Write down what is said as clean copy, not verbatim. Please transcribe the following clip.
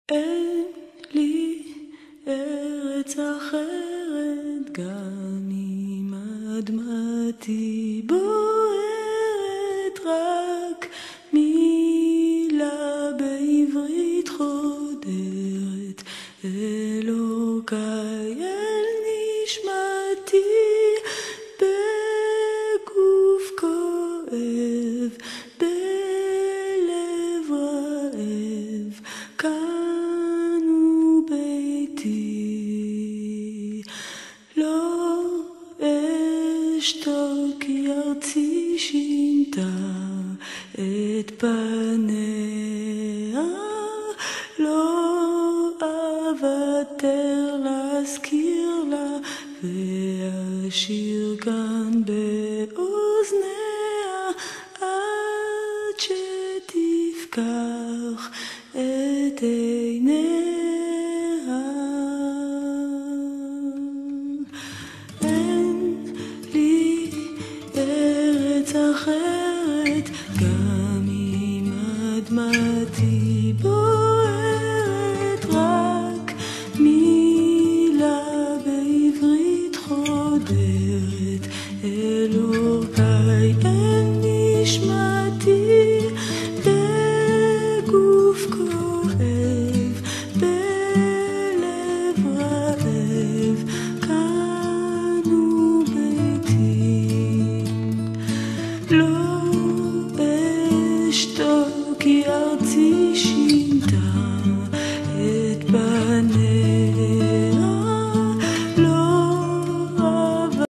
אין לי ארץ אחרת, גם אם אדמתי בוערת, רק מילה בעברית חודרת, אלוקיי אל נשמתי, בגוף כואב, בלב רעב, כאן הוא ביתי. לא אשתוק כי ארצי שינתה את פניה, לא אוותר להזכיר לה ואשיר כאן באוזניה, עד שתפקח את עיניה. אין לי ארץ אחרת, גם אם אדמתי בוערת, רק מילה בעברית חודרת, אלוקיי אל נשמתי.